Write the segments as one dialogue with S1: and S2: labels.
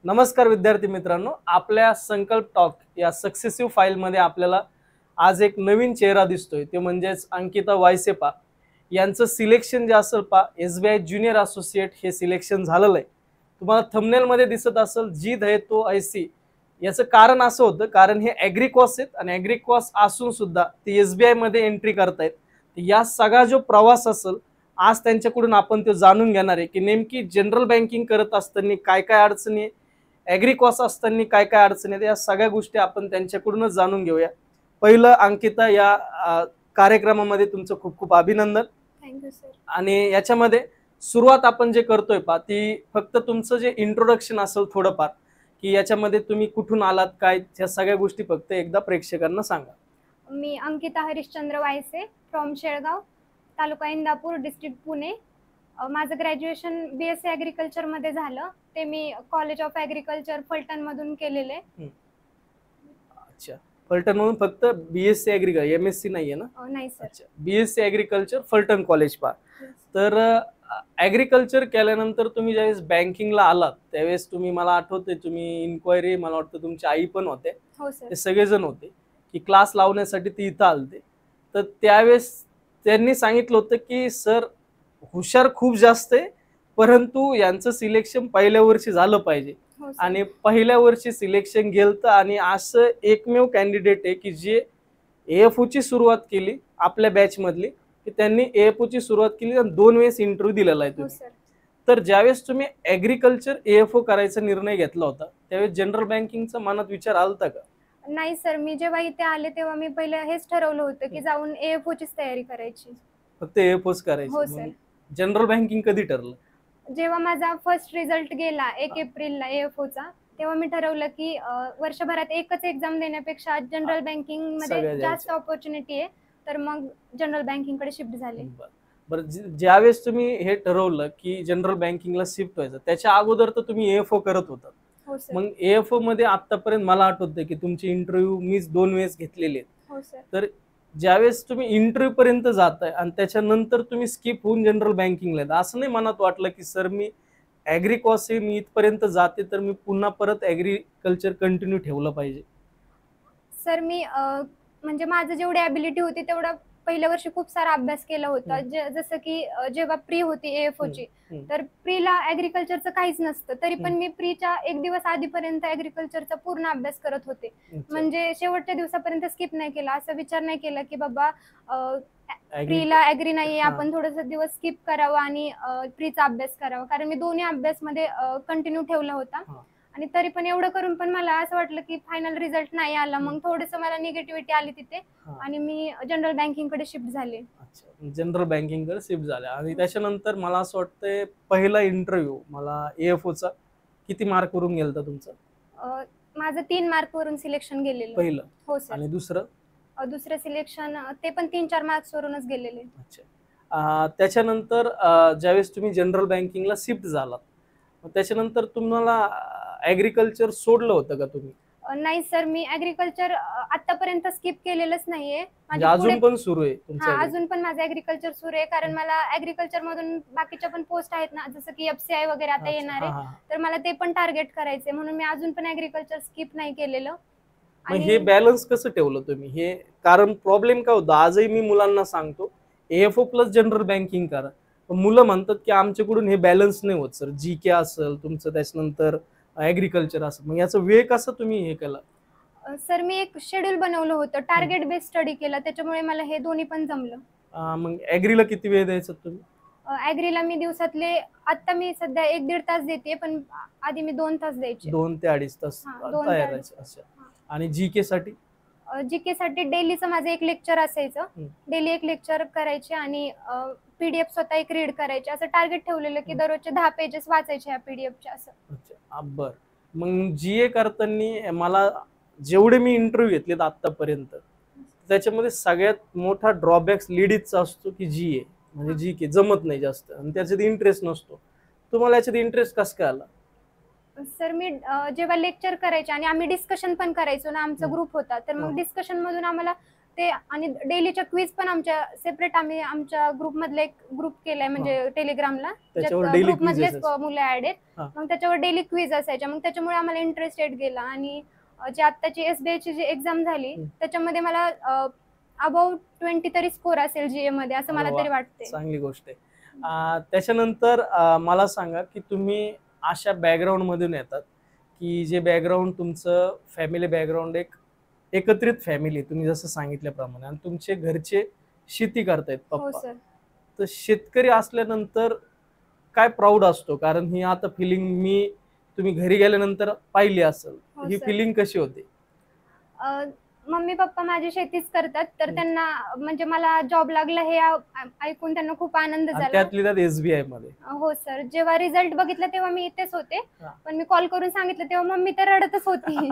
S1: नमस्कार विद्यार्थी मित्रांनो, आपल्या संकल्प टॉक या सक्सेसिव्ह फाईलमध्ये आपल्याला आज एक नवीन चेहरा दिसतोय, ते म्हणजेच अंकिता वायसेपा यांचं सिलेक्शन जे असेल पा SBI ज्युनियर असोसिएट हे सिलेक्शन झालेलं आहे. तुम्हाला थंबनेलमध्ये दिसत असेल जीत है तो ऐसी. याचं कारण असं होतं, कारण हे ॲग्रिकॉस आहेत आणि ॲग्रिकॉस असून सुद्धा ते SBI मध्ये एंट्री करतायत. या सगळा जो प्रवास असेल आज त्यांच्याकडून आपण ते जाणून घेणार आहे की नेमकी जनरल बँकिंग करत असताना काय काय अडचणी आहे, ॲग्रिकॉस असताना काय काय अडचणी आहेत, या सगळ्या गोष्टी आपण त्यांच्याकडूनच जाणून घेऊया. पहिलं अंकिता, या कार्यक्रमामध्ये तुमचं खूप खूप अभिनंदन.
S2: Thank you sir.
S1: आणि याच्यामध्ये सुरुवात आपण जे करतोय पा ती फक्त तुमचं जे इंट्रोडक्शन असेल थोडंफार, की याच्यामध्ये तुम्ही कुठून आलात काय, या सगळ्या गोष्टी फक्त एकदा प्रेक्षकांना सांगा.
S2: मी अंकिता हरिश्चंद्र वायसे फ्रॉम शेळगाव, तालुका इंदापूर, डिस्ट्रिक्ट पुणे. माझं ग्रॅज्युएशन BSc ॲग्रिकल्चर मध्ये झालं. ते मी कॉलेज ऑफ ॲग्रिकल्चर फलटण मधून केलेले.
S1: अच्छा, फलटण म्हणून फक्त BSc ॲग्रिकल्चर, MSc नाहीये ना?
S2: नाही सर.
S1: अच्छा, BSc ॲग्रिकल्चर फलटण कॉलेज पा. तर ॲग्रिकल्चर केल्यानंतर तुम्ही ज्यावेळेस बँकिंगला आलात त्यावेळेस तुम्ही, मला आठवते तुम्ही इन्क्वायरी, मला वाटतं तुमची आई पण होते,
S2: हो सर.
S1: ते सगळेजण होते की क्लास लावण्यासाठी ते इथं आलते. तर त्यावेळेस त्यांनी सांगितलं होतं की सर हुशार खूप जास्त आहे, परंतु यांचं सिलेक्शन पहिल्या वर्षी झालं पाहिजे.
S2: हो सर.
S1: आणि पहिल्या वर्षी सिलेक्शन गेलं आणि असं एकमेव कॅन्डिडेट आहे की जे AFO ची सुरुवात केली आपल्या बॅच मधली, की त्यांनी AFO ची सुरुवात केली आणि 2 वेळेस इंटरव्ह्यू दिलेला आहे
S2: हो
S1: तुम्ही.
S2: सर.
S1: तर ज्यावेळेस तुम्ही ॲग्रिकल्चर AFO करायचा निर्णय घेतला होता त्यावेळेस जनरल बँकिंगचा मनात विचार आलता का?
S2: नाही सर, मी जेव्हा इथे आले तेव्हा मी पहिले हेच ठरवलं होतं की जाऊन AFO चीच तयारी करायची.
S1: फक्त AFOच
S2: हो
S1: करायची.
S2: सर.
S1: जनरल बँकिंग कधी ठरलं?
S2: जेव्हा माझा फर्स्ट रिझल्ट गेला 1 एप्रिलला AFO चा, तेव्हा मी ठरवलं की वर्षभरात एकच एक्झाम देण्यापेक्षा जनरल बँकिंग मध्ये
S1: सगळ्या
S2: जास्त
S1: द्यायच्या.
S2: ऑपॉर्च्युनिटी आहे, तर मग जनरल बँकिंग कडे शिफ्ट झाले.
S1: बरं, ज्यावेळेस तुम्ही हे ठरवलं की जनरल बँकिंगला शिफ्ट व्हायचं, त्याच्या अगोदर तर तुम्ही AFO करत होता.
S2: हो सर.
S1: मग AFO मध्ये आतापर्यंत मला आठवतं की तुमचे इंटरव्ह्यू मीच 2 वेळेस घेतलेले आहेत.
S2: हो सर.
S1: तर ज्यावेळेस तुम्ही इंटरव्ह्यू पर्यंत जाताय आणि त्याच्यानंतर तुम्ही स्किप होऊन जनरल बँकिंगला येता, असं नाही मनात वाटलं की सर मी ॲग्रिकॉस आहे, मी इथपर्यंत जाते तर मी पुन्हा परत ॲग्रिकल्चर कंटिन्यू ठेवलं पाहिजे?
S2: सर मी म्हणजे माझं जेवढी ॲबिलिटी होती तेवढा पहिल्या वर्षी खूप सारा अभ्यास केला होता. जसं की जेव्हा प्री होती AFO ची, तर प्रीला ॲग्रिकल्चरचं काहीच नसतं, तरी पण मी प्रीच्या 1 दिवस आधीपर्यंत ॲग्रिकल्चरचा पूर्ण अभ्यास करत होते. म्हणजे शेवटच्या दिवसापर्यंत स्किप नाही केला. असा विचार नाही केला की बाबा प्रीला ॲग्री नाहीये, आपण थोडंसं दिवस स्किप करावं आणि प्रीचा अभ्यास करावा, कारण मी दोन्ही अभ्यासमध्ये कंटिन्यू ठेवला होता. आणि तरी पण एवढं करून पण मला असं वाटलं की फायनल रिझल्ट नाही आला. मग थोडंसं मला निगेटिव्हिटी आली तिथे आणि मी जनरल बँकिंग कडे शिफ्ट झाले.
S1: अच्छा, जनरल बँकिंग कडे शिफ्ट झाल्या. आणि त्याच्यानंतर मला असं वाटतंय पहिला इंटरव्ह्यू मला AFO चा किती मार्क वरून गेलता तुमचा?
S2: माझं 3 मार्क वरून सिलेक्शन गेलेलं
S1: पहिलं.
S2: हो सर.
S1: आणि दुसरं?
S2: दुसरं सिलेक्शन ते पण 3-4 मार्क्स वरूनच गेलेले.
S1: अच्छा, त्याच्यानंतर ज्यावेळेस तुम्ही जनरल बँकिंगला शिफ्ट झालात, त्याच्यानंतर तुम्हाला ॲग्रिकल्चर सोडलं होतं का तुम्ही?
S2: नाही सर, मी ॲग्रिकल्चर आतापर्यंत स्किप केलेलंच नाहीये.
S1: म्हणजे अजून पण सुरू आहे तुमचं?
S2: अजून पण माझं ॲग्रिकल्चर सुरू आहे, कारण मला ॲग्रिकल्चर मधून बाकीच्या पण पोस्ट आहेत ना, जसं की FCI वगैरे आता येणार आहे, तर मला ते पण टार्गेट करायचंय, म्हणून मी अजून पण ॲग्रिकल्चर स्किप नाही केलेलं.
S1: मग हे बॅलन्स कसं ठेवलं तुम्ही हे? कारण प्रॉब्लेम काय होता, आजही मी मुलांना सांगतो AFO प्लस जनरल बँकिंग करा. मुलं म्हणतात की आमच्याकडून हे बॅलन्स नाही होत सर, GK असेल तुमचं, त्याच्यानंतर ॲग्रिकल्चर असेल, मग याचा वेळ कसं तुम्ही हे केला?
S2: सर मी एक शेड्यूल बनवलं होतं, टार्गेट बेस्ड स्टडी केला, त्याच्यामुळे मला हे दोन्ही पण जमलं.
S1: मग ॲग्रीला किती वेळ द्यायचा तुम्ही?
S2: ॲग्रीला मी दिवसातले, आता मी सध्या 1-1.5 तास देते, पण आधी मी 2 तास द्यायचे.
S1: 2 ते 2.5 तास तयारायचे. अच्छा. आणि GK साठी?
S2: GK साठी डेलीचं माझं एक लेक्चर असायचं, डेली एक लेक्चर करायचे आणि PDF स्वतः एक रीड करायचे, असं टार्गेट ठेवलेलं की दररोजचे 10 पेजेस वाचायचे या PDFच्या असं.
S1: अच्छा, बरं. मग GA करताना मला जेवढे मी इंटरव्ह्यू घेतलेत आतापर्यंत, त्याच्यामध्ये सगळ्यात मोठा ड्रॉबॅक्स लेडीजचा असतो की GA, म्हणजे GK जमत नाही जास्त आणि त्याच्यात इंटरेस्ट नसतो. तुम्हाला याच्यात इंटरेस्ट कसं काय आला?
S2: सर मी जेव्हा लेक्चर करायचे आणि आम्ही डिस्कशन पण करायचो ना, आमचा ग्रुप होता, तर मग डिस्कशन मधून आम्हाला ते आणि डेलीच्या क्विज पण आमच्या सेपरेट आम्ही आमच्या ग्रुप मधले एक ग्रुप केलाय म्हणजे टेलिग्रामला, ग्रुप मधलेच मुलं ऍड आहेत. मग त्याच्यावर डेली क्विज असायच्या, मग त्याच्यामुळे आम्हाला इंटरेस्टेड गेला. आणि जी आत्ताची SBI ची जी एक्झाम झाली त्याच्यामध्ये मला अबाउट 20 तरी स्कोर असेल GA मध्ये, असं मला तरी वाटते.
S1: चांगली गोष्ट आहे. त्याच्यानंतर मला सांगा की तुम्ही अशा बॅकग्राऊंड मधून येतात की जे बॅकग्राऊंड तुमचं फॅमिली बॅकग्राऊंड एक एकत्रित फॅमिली, तुम्ही जसं सांगितल्याप्रमाणे, आणि तुमचे घरचे शेती करतायत पप्पा, तर शेतकरी असल्यानंतर काय प्राऊड असतो, कारण ही आता फिलिंग मी तुम्ही घरी गेल्यानंतर पाहिली असेल, ही फिलिंग कशी होते?
S2: मम्मी पप्पा माझी शेतीच करतात, तर त्यांना म्हणजे मला जॉब लागला हे ऐकून त्यांना खूप आनंद झाला.
S1: त्यातली त्यात SBI मध्ये?
S2: हो सर, जेव्हा रिझल्ट बघितला तेव्हा मी इथेच होते, पण मी कॉल करून सांगितलं तेव्हा मम्मी तर रडतच होती.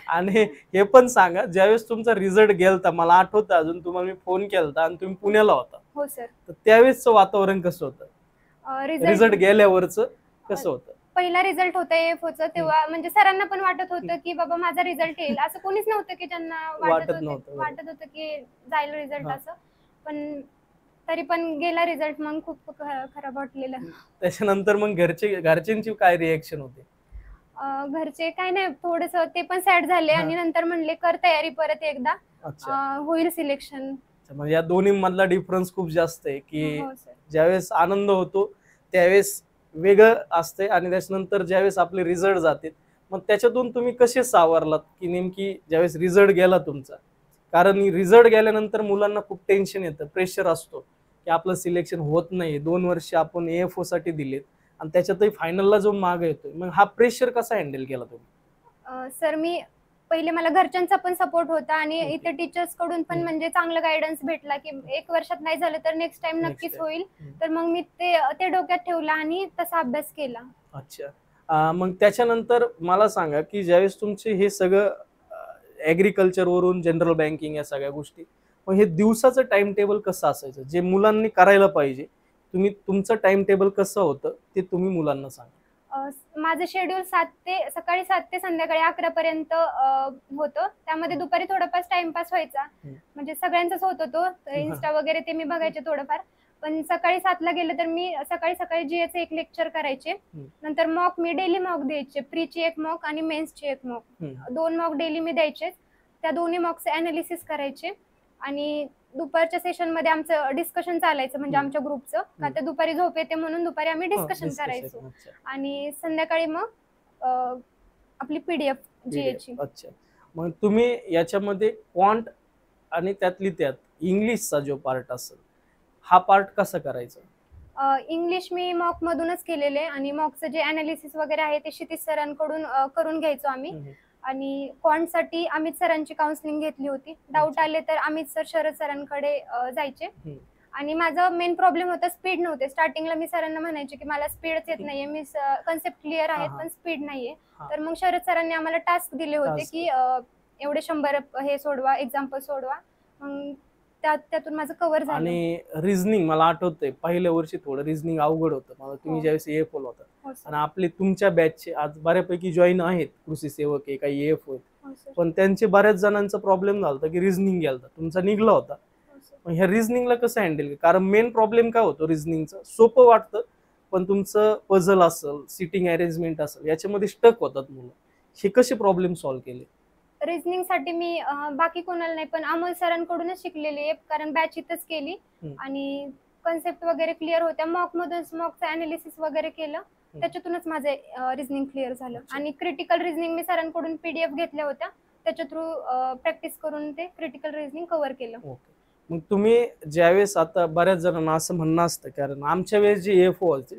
S1: आणि हे पण सांगा, ज्यावेळेस तुमचा रिझल्ट गेलता, मला आठवतं अजून, तुम्हाला मी फोन केलता आणि तुम्ही पुण्याला होता.
S2: हो सर.
S1: तर त्यावेळेसचं वातावरण कसं होतं, रिझल्ट गेल्यावरचं कसं होतं?
S2: पहिला रिझल्ट होता AFOचा, तेव्हा म्हणजे सरांना पण वाटत होतं की बाबा माझा रिझल्ट येईल, असं कोणीच नव्हतं की ज्यांना वाटत होतं की जाईल रिझल्ट असं, पण तरी पण गेला रिझल्ट. मग खूप खराब वाटलेलं.
S1: त्याच्यानंतर मग घरच्यांची काय रिएक्शन होते?
S2: घरचे काय नाही, थोडस ते पण सॅड झाले आणि नंतर म्हणले कर तयारी परत एकदा, होईल सिलेक्शन.
S1: म्हणजे या दोन्ही मधला डिफरन्स खूप जास्त आहे की ज्यावेळेस आनंद होतो त्यावेळेस वेगळं असते, आणि त्याच्यानंतर ज्यावेळेस आपले रिझल्ट जाते मग त्याच्यातून तुम्ही कसे सावरलात की नेमकी ज्यावेळेस रिझल्ट गेला तुमचा, कारण रिझल्ट गेल्यानंतर मुलांना खूप टेन्शन येतं, प्रेशर असतो की आपलं सिलेक्शन होत नाही, 2 वर्ष आपण AFO साठी दिलेत आणि त्याच्यातही फायनलला जो माग येतोय, मग हा प्रेशर कसा हँडल केला तुम्ही?
S2: सर मी पहिले मला घरच्यांचा पण सपोर्ट होता आणि इथे टीचर्स कडून पण म्हणजे चांगला गायडन्स भेटला की 1 वर्षात नाही झालं तर नेक्स्ट टाइम नक्कीच होईल, तर मग मी ते डोक्यात ठेवला आणि तसा अभ्यास केला.
S1: अच्छा, मग त्याच्यानंतर मला सांगा की ज्यावेळेस तुमचे हे सगळं ऍग्रिकल्चर वरून जनरल बँकिंग या सगळ्या गोष्टी, मग हे दिवसाचं टाइम टेबल कसं असायचं जे मुलांनी करायला पाहिजे, तुमचं टाइम टेबल कसं होतं ते तुम्ही मुलांना सांगा.
S2: माझं शेड्यूल सकाळी 7 ते संध्याकाळी 11 पर्यंत होतं, त्यामध्ये दुपारी थोडाफार टाइमपास व्हायचा, म्हणजे सगळ्यांचाच होतो तो, इन्स्टा वगैरे ते मी बघायचे थोडंफार. पण सकाळी 7ला गेलं तर मी सकाळी GAचं एक लेक्चर करायचे, नंतर मॉक मी डेली मॉक द्यायचे, प्रीची एक मॉक आणि मेन्सची एक मॉक, 2 मॉक डेली मी द्यायचे. त्या दोन्ही मॉकचे अनालिसिस करायचे आणि दुपारच्या सेशन मध्ये आमचं डिस्कशन चालायचं, म्हणजे आमच्या ग्रुपचं, का तर दुपारी झोप येते म्हणून दुपारी आम्ही डिस्कशन करायचो. आणि संध्याकाळी मग आपली PDF GAची.
S1: अच्छा, मग तुम्ही याच्यामध्ये क्वांट आणि त्यातली त्यात इंग्लिशचा जो पार्ट असेल, हा पार्ट कसा करायचा?
S2: इंग्लिश मी मॉक मधूनच केलेले आणि मॉकचं जे अनालिसिस वगैरे आहे ते क्षितिज सरांकडून करून घ्यायचो आम्ही. आणि क्वांटसाठी अमित सरांची काउन्सिलिंग घेतली होती, डाऊट आले तर अमित सर, शरद सरांकडे जायचे. आणि माझा मेन प्रॉब्लेम होता स्पीड नव्हते. स्टार्टिंगला मी सरांना म्हणायचे की मला स्पीडच येत नाहीये, मी कन्सेप्ट क्लिअर आहेत पण स्पीड नाहीये. तर मग शरद सरांनी आम्हाला टास्क दिले होते की एवढे 100 हे सोडवा, एक्झाम्पल सोडवा, मग त्यातून माझं कव्हर झालं.
S1: आणि रिझनिंग मला आठवतंय पहिल्या वर्षी थोडं रिझनिंग अवघड होतं मला, तुम्ही ज्यावेळेस AFO होता, आणि आपले तुमच्या बॅचचे आज बऱ्यापैकी जॉईन आहेत, कृषी सेवक आहे, काही AFO आहेत, पण त्यांचे बऱ्याच जणांचा प्रॉब्लेम झाला की रिझनिंग गेलता, तुमचा निघला होता. पण ह्या रिझनिंगला कसं हँडल, कारण मेन प्रॉब्लेम काय होतो रिझनिंगचा, सोपं वाटतं पण तुमचं पझल असेल, सिटिंग अरेंजमेंट असेल, याच्यामध्ये स्टक होतात मुलं, हे कसे प्रॉब्लेम सॉल्व्ह केले?
S2: रिझनिंग साठी मी बाकी कोणाला नाही पण अमोल सरांकडूनच शिकलेली आहे, कारण बॅच इथंच केली आणि कन्सेप्ट वगैरे क्लिअर होत्या. मॉकमधूनच मॉकचं अनालिसिस वगैरे केलं, त्याच्यातूनच माझं रिझनिंग क्लिअर झालं. आणि क्रिटिकल रिझनिंग मी सरांकडून PDF घेतल्या होत्या, त्याच्या थ्रू प्रॅक्टिस करून ते क्रिटिकल रिझनिंग कव्हर केलं.
S1: मग तुम्ही ज्यावेळेस, आता बऱ्याच जणांना असं म्हणणं असतं, कारण आमच्या वेळेस जे AFO व्हायचे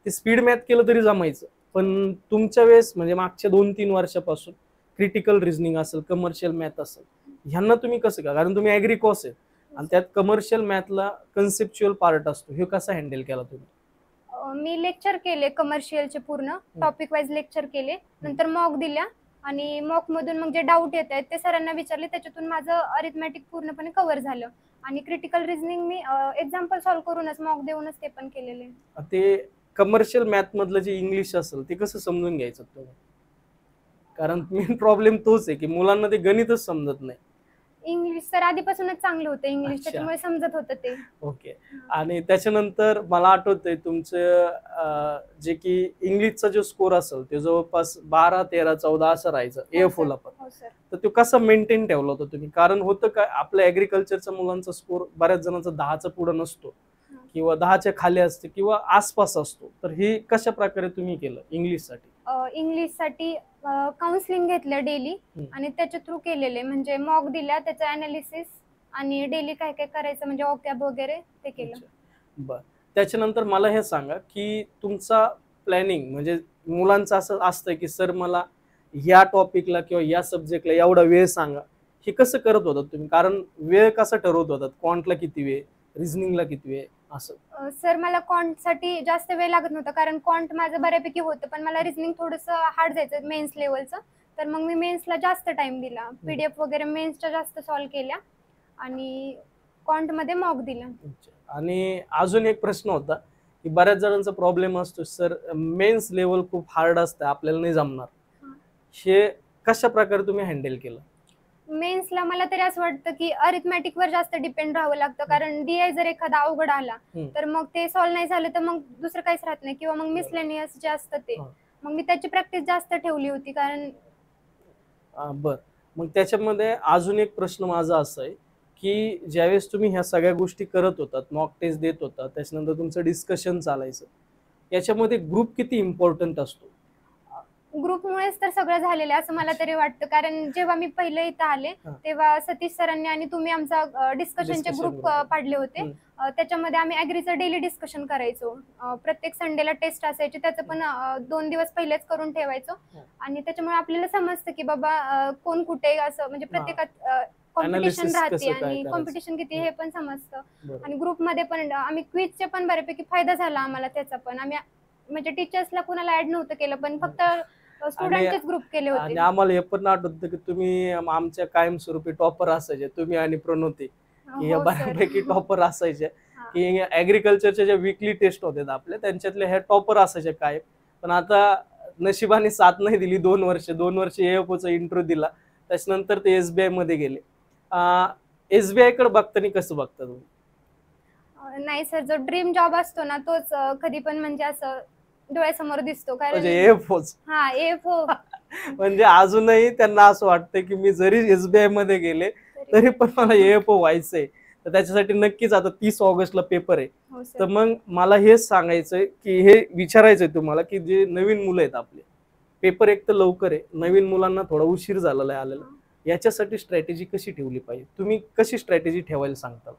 S1: ते स्पीड मॅथ केलं तरी जमायचं, पण तुमच्या वेळेस म्हणजे मागच्या 2-3 वर्षापासून क्रिटिकल रिझनिंग असेल, कमर्शियल मॅथ असेल, ह्यांना तुम्ही कसं का, कारण तुम्ही ऍग्रिकॉस आहे आणि त्यात कमर्शियल मॅथला कन्सेप्च्युअल पार्ट असतो, हे कसं हँडल केला तुम्ही?
S2: मी लेक्चर केले कमर्शियलचे, पूर्ण टॉपिक वाईज लेक्चर केले, नंतर मॉक दिल्या आणि मॉक मधून मग जे डाऊट येत आहेत ते सरांना विचारले, त्याच्यातून माझं अरिथमॅटिक पूर्णपणे कव्हर झालं. आणि क्रिटिकल रिझनिंग मी एक्झाम्पल सॉल्व्ह करूनच, मॉक देऊनच ते पण केलेले.
S1: ते कमर्शियल मॅथ मधलं जे इंग्लिश असेल ते कसं समजून घ्यायचं तुम्ही, कारण मेन प्रॉब्लेम तोच आहे की मुलांना ते गणितच समजत नाही.
S2: इंग्लिश सर आधीपासूनच चांगलं होतं इंग्लिश,
S1: अच्छा.
S2: त्याच्यामुळे समजत होतं ते.
S1: ओके. आणि त्याच्यानंतर मला आठवतंय तुमचं जे की इंग्लिशचा जो स्कोर असेल ते जवळपास 12, 13, 14 असं राहायचं
S2: हो
S1: AFO
S2: सर.
S1: ला पण.
S2: हो सर.
S1: तर तो कसा मेंटेन ठेवला होता तुम्ही? कारण होतं काय, आपल्या ऍग्रिकल्चरच्या मुलांचा स्कोर बऱ्याच जणांचा 10च्या पुढे नसतो किंवा 10च्या खाली असते किंवा आसपास असतो. तर हे कशा प्रकारे तुम्ही केलं इंग्लिशसाठी?
S2: इंग्लिशसाठी काउन्सिलिंग घेतलं डेली आणि त्याच्या थ्रू केलेले, म्हणजे मॉक दिल्या, त्याचं अनालिसिस आणि डेली काय काय करायचं म्हणजे ओकॅब वगैरे ते केलं.
S1: बर. त्याच्यानंतर मला हे सांगा की तुमचा प्लॅनिंग म्हणजे मुलांचं असं असतं की सर मला या टॉपिकला किंवा या सब्जेक्टला एवढा वेळ सांगा, हे कसं करत होतात तुम्ही? कारण वेळ कसा ठरवत होतात? क्वांटला किती वेळ, रिझनिंगला किती वेळ असं?
S2: सर मला क्वांटसाठी जास्त वेळ लागत नव्हता, कारण क्वांट माझं बऱ्यापैकी होतं, पण मला रिझनिंग थोडंसं हार्ड जायचं मेन्स लेवलचं, तर मग मी मेन्सला जास्त टाइम दिला. PDF वगैरे मेन्सच्या जास्त सॉल्व्ह केल्या आणि क्वांटमध्ये मॉक दिला.
S1: आणि अजून एक प्रश्न होता की बऱ्याच जणांचा प्रॉब्लेम असतो सर मेन्स लेवल खूप हार्ड असतं, आपल्याला नाही जमणार, हे कशा प्रकारे तुम्ही हँडल केलं?
S2: मेन्सला मला तरी असं वाटतं की अरिथमॅटिक वर जास्त डिपेंड राहावं लागतं, कारण DI जर एखादा अवघड आला तर मग ते सॉल्व्ह नाही झालं तर मग दुसरं काहीच राहत नाही, किंवा मग मिसलेनियस जे असतं ते, मग मी त्याची प्रॅक्टिस जास्त ठेवली होती. कारण
S1: बर. मग त्याच्यामध्ये अजून एक प्रश्न माझा असा आहे की ज्यावेळेस तुम्ही ह्या सगळ्या गोष्टी करत होतात, मॉक टेस्ट देत होता, त्याच्यानंतर तुमचं डिस्कशन चालायचं, याच्यामध्ये ग्रुप किती इम्पॉर्टंट असतो?
S2: ग्रुपमुळेच तर सगळं झालेलं आहे असं मला तरी वाटतं, कारण जेव्हा मी पहिले इथं आले तेव्हा सतीश सरांनी आणि तुम्ही आमचा डिस्कशनचे ग्रुप पाडले होते. त्याच्यामध्ये आम्ही ऍग्रीचं डेली डिस्कशन करायचो. प्रत्येक संडेला टेस्ट असायची, त्याचं पण 2 दिवस पहिलेच करून ठेवायचो आणि त्याच्यामुळे आपल्याला समजतं की बाबा कोण कुठे, असं म्हणजे प्रत्येकात कॉम्पिटिशन राहते आणि कॉम्पिटिशन किती हे पण समजतं. आणि ग्रुपमध्ये पण आम्ही क्विजचे पण बऱ्यापैकी फायदा झाला आम्हाला त्याचा पण. आम्ही म्हणजे टीचर्सला कुणाला ऍड नव्हतं केलं, पण फक्त स्टुडंटचेच ग्रुप केले होते.
S1: आणि आम्हाला हे पण आठवतं की तुम्ही आमच्या कायमस्वरूपी टॉपर असायचे, तुम्ही आणि प्रणोती, की या बऱ्यापैकी टॉपर असायचे. की ऍग्रिकल्चरच्या ज्या वीकली टेस्ट होत्या आपल्या त्यांच्यातले हे टॉपर असायचे काय. पण आता नशिबाने साथ नाही दिली. 2 वर्ष AFOचा इंटरव्ह्यू दिला, त्याच्यानंतर ते SBI मध्ये गेले. SBI कडे बघताना कसं बघता तुम्ही?
S2: नाही सर, जो ड्रीम जॉब असतो ना तोच कधी पण म्हणजे असं डोळ्यासमोर दिसतो, कारण
S1: म्हणजे AFOच.
S2: हा AFO
S1: म्हणजे अजूनही त्यांना असं वाटतं की मी जरी SBI मध्ये गेले तरी पण मला AFO व्हायचंय. तर त्याच्यासाठी नक्कीच आता 30 ऑगस्टला पेपर आहे. तर मग मला हेच सांगायचंय की हे विचारायचंय तुम्हाला की जे नवीन मुलं आहेत आपले, पेपर एक तर लवकर आहे, नवीन मुलांना थोडा उशीर झालेला आहे आलेला, याच्यासाठी स्ट्रॅटेजी कशी ठेवली पाहिजे? तुम्ही कशी स्ट्रॅटेजी ठेवायला सांगता?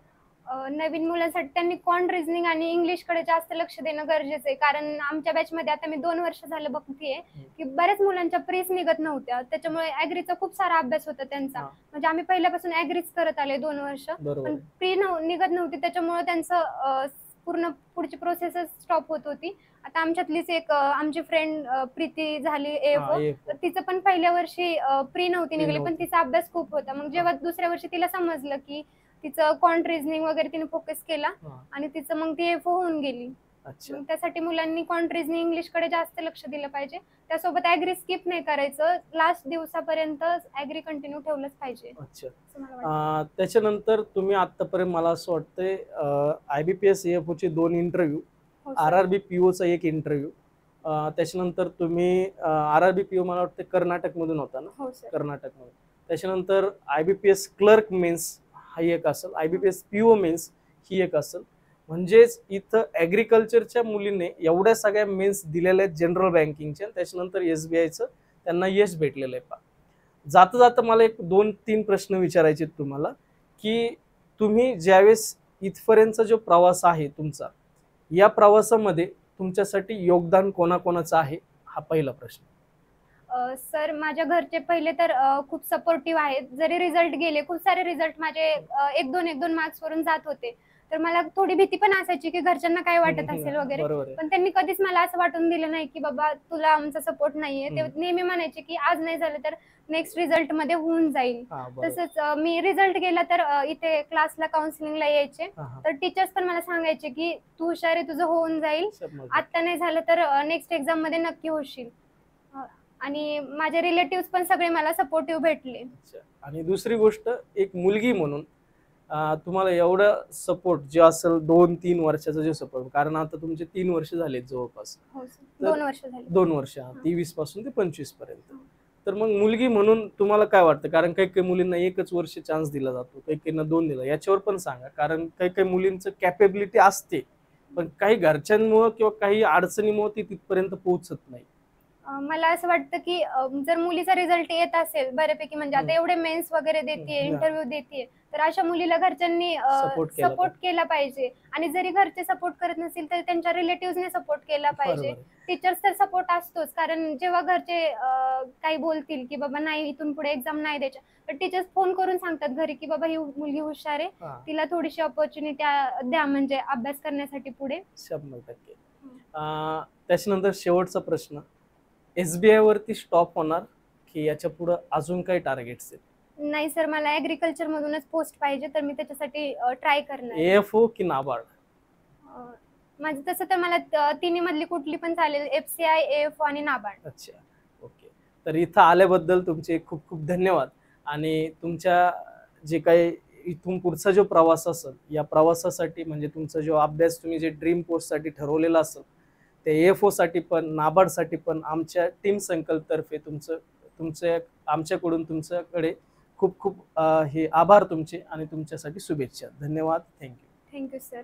S2: नवीन मुलांसाठी त्यांनी क्वांट रिझनिंग आणि इंग्लिशकडे जास्त लक्ष देणं गरजेचं आहे, कारण आमच्या बॅचमध्ये आता मी 2 वर्ष झालं बघतेय की बऱ्याच मुलांच्या प्रीस निघत नव्हत्या, त्याच्यामुळे ऍग्रीचा खूप सारा अभ्यास होता त्यांचा. म्हणजे आम्ही पहिल्यापासून ऍग्रीच करत आले 2 वर्ष, पण प्री निघत नव्हती, त्याच्यामुळे त्यांचं पूर्ण पुढची प्रोसेसच स्टॉप होत होती. आता आमच्यातलीच एक आमची फ्रेंड प्रीती झाली AFO, तर तिचं पण पहिल्या वर्षी प्री नव्हती निघाली, पण तिचा अभ्यास खूप होता. मग जेव्हा दुसऱ्या वर्षी तिला समजलं की तिचं क्वांट रिझनिंग वगैरे तिने फोकस केला आणि तिचं मग ती AFO होऊन गेली. त्यासाठी मुलांनी क्वांट रिझनिंग इंग्लिशकडे जास्त लक्ष दिलं पाहिजे. त्यासोबत ऍग्री स्किप नाही करायचं, लास्ट दिवसापर्यंत ऍग्री कंटिन्यू ठेवलंच पाहिजे.
S1: त्याच्यानंतर तुम्ही आतापर्यंत मला असं वाटतंय IBPS AFO चे 2 इंटरव्ह्यू, RRB POचा 1 इंटरव्ह्यू, त्याच्यानंतर तुम्ही RRB PO मला वाटतं कर्नाटक मधून होता ना? कर्नाटक मधून. त्याच्यानंतर IBPS क्लर्क मेन्स हा एक असेल, IBPS PO मेन्स ही एक असेल. म्हणजेच इथं ऍग्रिकल्चरच्या मुलीने एवढ्या सगळ्या मेन्स दिलेल्या आहेत जनरल बँकिंगच्या, त्याच्यानंतर SBIचं त्यांना यश भेटलेलं आहे. जाता जाता मला एक 2-3 प्रश्न विचारायचे तुम्हाला की तुम्ही ज्यावेळेस इथपर्यंतचा जो प्रवास आहे तुमचा, या प्रवासामध्ये तुमच्यासाठी योगदान कोणाकोणाचं आहे, हा पहिला प्रश्न.
S2: सर माझ्या घरचे पहिले तर खूप सपोर्टिव्ह आहेत. जरी रिझल्ट गेले, खूप सारे रिझल्ट माझे 1-2 मार्क्स वरून जात होते, तर मला थोडी भीती पण असायची की घरच्यांना काय वाटत असेल वगैरे, पण त्यांनी कधीच मला असं वाटून दिलं नाही की बाबा तुला आमचा सपोर्ट नाहीये. ते नेहमी म्हणायचे की आज नाही झालं तर नेक्स्ट रिझल्ट मध्ये होऊन जाईल. तसंच मी रिझल्ट गेला तर इथे क्लासला काउन्सिलिंगला यायचे, तर टीचर्स पण मला सांगायचे की तू हुशार आहे, तुझं होऊन जाईल, आता नाही झालं तर नेक्स्ट एक्झाम मध्ये नक्की होशील. आणि माझे रिलेटिव्ह पण सगळे मला सपोर्टिव्ह भेटले.
S1: अच्छा. आणि दुसरी गोष्ट, एक मुलगी म्हणून तुम्हाला एवढं सपोर्ट जे असेल 2-3 वर्षाचा जो सपोर्ट, कारण आता तुमचे 3 वर्ष झालेत जवळपास.
S2: हो सर,
S1: तर
S2: 2 वर्ष झाली.
S1: 2 वर्ष, 23 पासून ते 25 पर्यंत. तर मग मुलगी म्हणून तुम्हाला काय वाटतं? कारण काही काही मुलींना 1च वर्ष चान्स दिला जातो, काही काहींना 2 दिला. याच्यावर पण सांगा, कारण काही काही मुलींचं कॅपेबिलिटी असते, पण काही घरच्यांमुळे किंवा काही अडचणीमुळे ती तिथपर्यंत पोहोचत नाही.
S2: मला असं वाटतं की जर मुलीचा रिझल्ट येत असेल बऱ्यापैकी, म्हणजे आता एवढे मेन्स वगैरे देते, इंटरव्ह्यू देते, तर अशा मुलीला घरच्यांनी सपोर्ट केला पाहिजे. आणि जरी घरचे सपोर्ट करत नसेल तर त्यांच्या रिलेटिव्हने सपोर्ट केला पाहिजे. टीचर्स तर सपोर्ट असतोच, कारण जेव्हा घरचे काही बोलतील की बाबा नाही इथून पुढे एक्झाम नाही द्यायच्या, तर टीचर्स फोन करून सांगतात घरी की बाबा ही मुलगी हुशार आहे, तिला थोडीशी ऑपॉर्च्युनिटी द्या म्हणजे अभ्यास करण्यासाठी पुढे.
S1: 100%. त्याच्यानंतर शेवटचा प्रश्न, SBI वरती स्टॉप होणार की याच्या पुढे अजून काही टार्गेट्स आहेत?
S2: नाही सर, मला ऍग्रीकल्चर मधूनच पोस्ट पाहिजे, तर मी त्याच्यासाठी ट्राय करणार.
S1: AFO की नाबार्ड?
S2: माझं तसं तर मला तिन्ही मधली कुठली पण चालेल, FCI, AFO आणि नाबार्ड.
S1: अच्छा, ओके. तर इथं आल्याबद्दल तुमचे खूप खूप धन्यवाद. आणि तुमच्या जे काही इथून पुढचा जो प्रवास असेल, या प्रवासासाठी म्हणजे तुमचा जो अभ्यास तुम्ही जे ड्रीम पोस्टसाठी ठरवलेला असेल, ते AFO साठी पण नाबार्ड साठी पण आमच्या टीम संकल्पतर्फे आमच्याकडून तुमच्याकडे खूप खूप हे आभार तुमचे आणि तुमच्यासाठी शुभेच्छा. धन्यवाद. थँक्यू.
S2: Thank you sir.